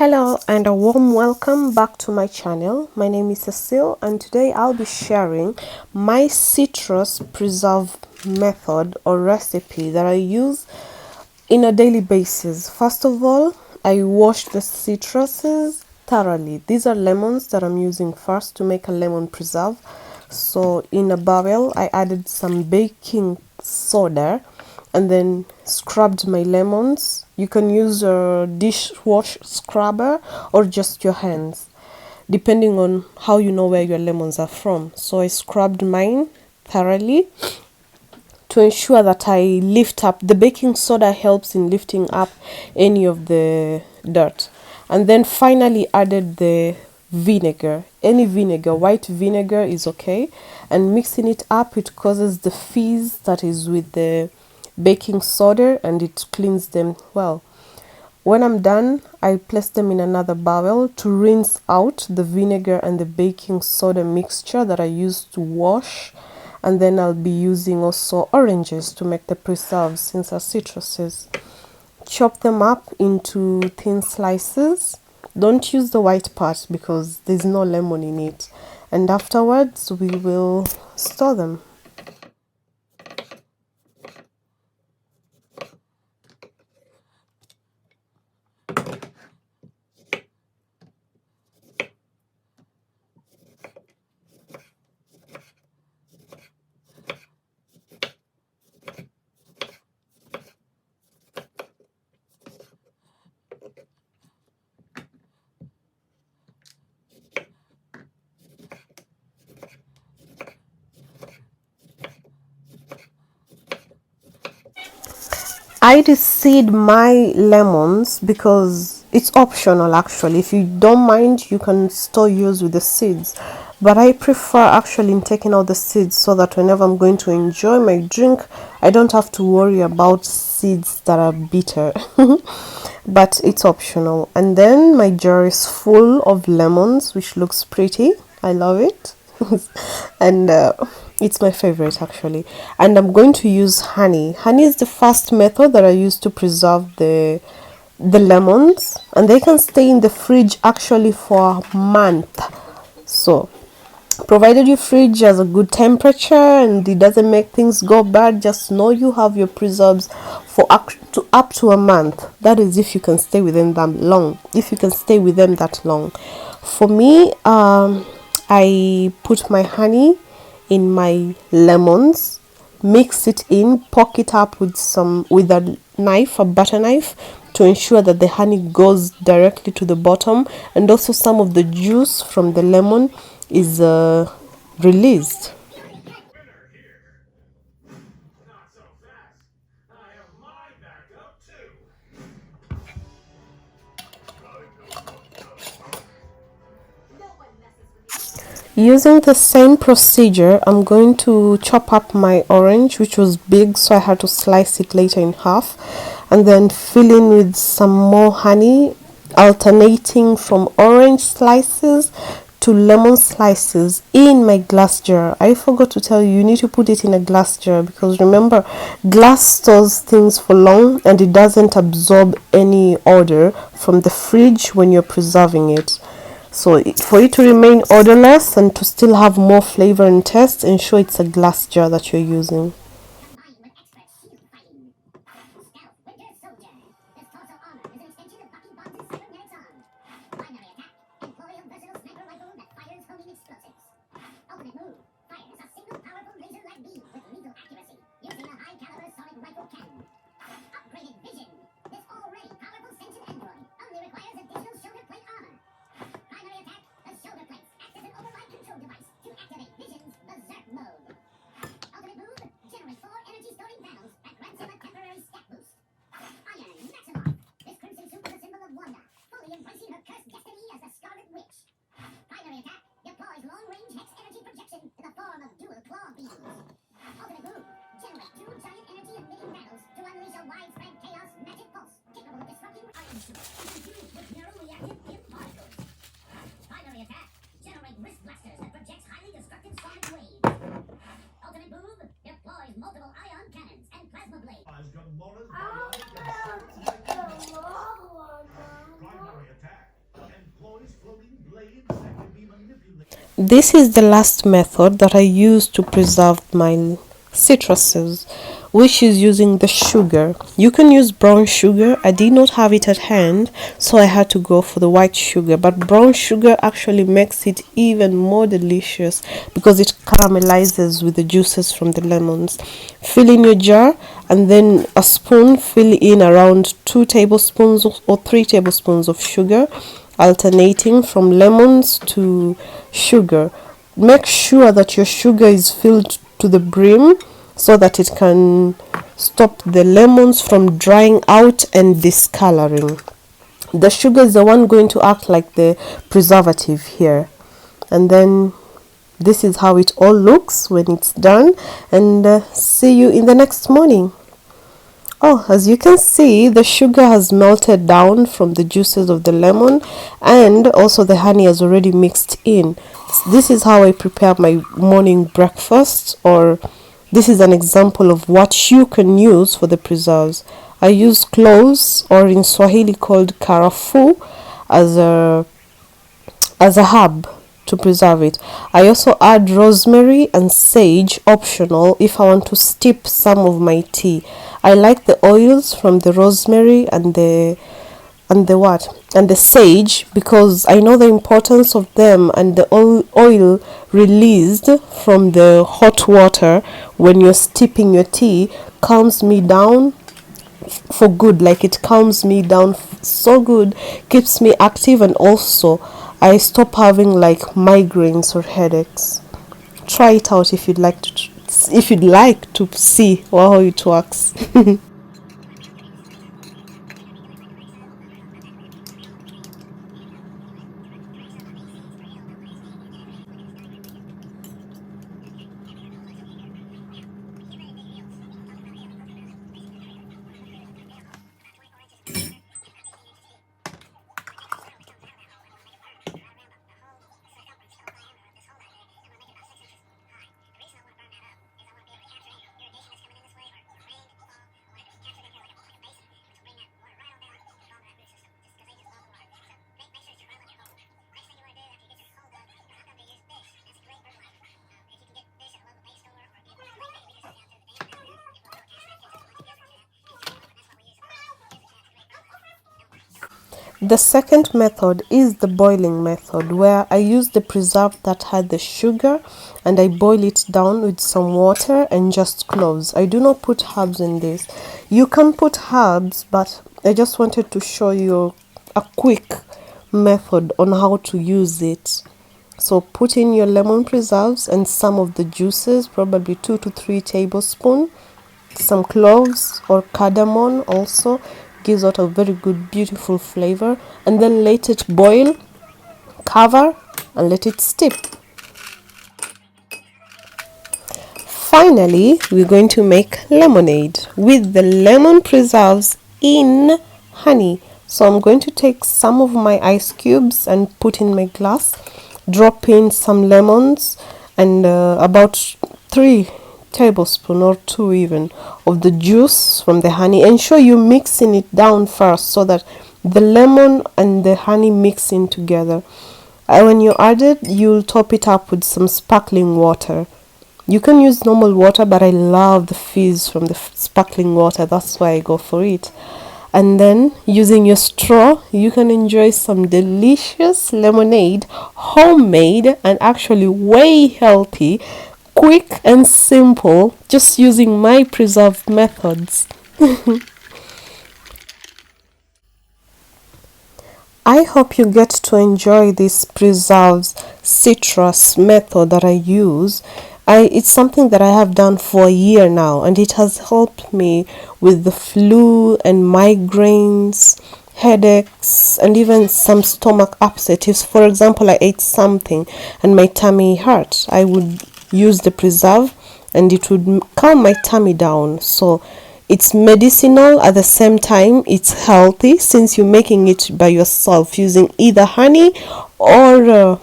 Hello and a warm welcome back to my channel. My name is Cecile and today I'll be sharing my citrus preserve method or recipe that I use in a daily basis. First of all, I wash the citruses thoroughly. These are lemons that I'm using first to make a lemon preserve. So in a barrel, I added some baking soda and then scrubbed my lemons. You can use a dishwash scrubber or just your hands, depending on how you know where your lemons are from. So I scrubbed mine thoroughly to ensure that I lift up. The baking soda helps in lifting up any of the dirt. And then finally added the vinegar. Any vinegar, white vinegar is okay. And mixing it up, it causes the fizz that is with the baking soda and it cleans them well. When I'm done, I place them in another barrel to rinse out the vinegar and the baking soda mixture that I used to wash. And then I'll be using also oranges to make the preserves since are citruses. Chop them up into thin slices. Don't use the white part because there's no lemon in it. And afterwards, we will store them. I de-seed my lemons because it's optional actually. If you don't mind, you can still use with the seeds. But I prefer actually in taking out the seeds so that whenever I'm going to enjoy my drink, I don't have to worry about seeds that are bitter. But it's optional. And then my jar is full of lemons, which looks pretty. I love it. And it's my favorite actually. And I'm going to use honey. Honey is the first method that I use to preserve the lemons, and they can stay in the fridge actually for a month. So provided your fridge has a good temperature and it doesn't make things go bad, just know you have your preserves for up to a month. That is if you can stay with them that long. If you can stay with them that long. For me, I put my honey in my lemons, mix it in, poke it up with a knife, a butter knife, to ensure that the honey goes directly to the bottom, and also some of the juice from the lemon is released. Using the same procedure, I'm going to chop up my orange, which was big, so I had to slice it later in half, and then fill in with some more honey, alternating from orange slices to lemon slices in my glass jar. I forgot to tell you, you need to put it in a glass jar because remember, glass stores things for long and it doesn't absorb any odor from the fridge when you're preserving it. So for it to remain odorless and to still have more flavor and taste, ensure it's a glass jar that you're using. This is the last method that I use to preserve my citruses, which is using the sugar. You can use brown sugar. I did not have it at hand, so I had to go for the white sugar. But brown sugar actually makes it even more delicious because it caramelizes with the juices from the lemons. Fill in your jar, and then a spoon, fill in around 2 tablespoons or 3 tablespoons of sugar, alternating from lemons to sugar. Make sure that your sugar is filled to the brim so that it can stop the lemons from drying out and discoloring. The sugar is the one going to act like the preservative here. And then this is how it all looks when it's done, and see you in the next morning. Oh, as you can see, the sugar has melted down from the juices of the lemon, and also the honey has already mixed in. This is how I prepare my morning breakfast, or this is an example of what you can use for the preserves. I use cloves, or in Swahili called karafuu, as a herb to preserve it. I also add rosemary and sage, optional, if I want to steep some of my tea. I like the oils from the rosemary and the sage, because I know the importance of them, and the oil released from the hot water when you're steeping your tea calms me down for good. Like, it calms me down so good, keeps me active, and also I stop having like migraines or headaches. Try it out if you'd like to see how it works. The second method is the boiling method, where I use the preserve that had the sugar and I boil it down with some water and just cloves. I do not put herbs in this. You can put herbs, but I just wanted to show you a quick method on how to use it. So put in your lemon preserves and some of the juices, probably 2 to 3 tablespoons, some cloves or cardamom also gives out a very good beautiful flavor, and then let it boil, cover, and let it steep. Finally, we're going to make lemonade with the lemon preserves in honey. So I'm going to take some of my ice cubes and put in my glass, drop in some lemons, and about 3 tablespoons or 2 even of the juice from the honey. Ensure you mixing it down first so that the lemon and the honey mix in together. And when you add it, you'll top it up with some sparkling water. You can use normal water, but I love the fizz from the sparkling water. That's why I go for it. And then using your straw, you can enjoy some delicious lemonade, homemade, and actually way healthy, quick and simple, just using my preserved methods. I hope you get to enjoy this preserves citrus method that I use. It's something that I have done for a year now, and it has helped me with the flu and migraines, headaches, and even some stomach upset. If, for example, I ate something and my tummy hurt, I would use the preserve and it would calm my tummy down. So it's medicinal, at the same time it's healthy, since you're making it by yourself using either honey or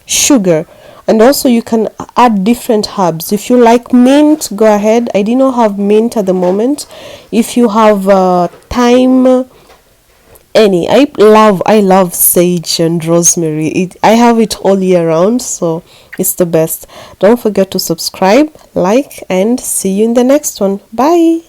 sugar. And also you can add different herbs. If you like mint, go ahead. I do not have mint at the moment. If you have thyme any. I love sage and rosemary. I have it all year round, so it's the best. Don't forget to subscribe, like, and see you in the next one. Bye.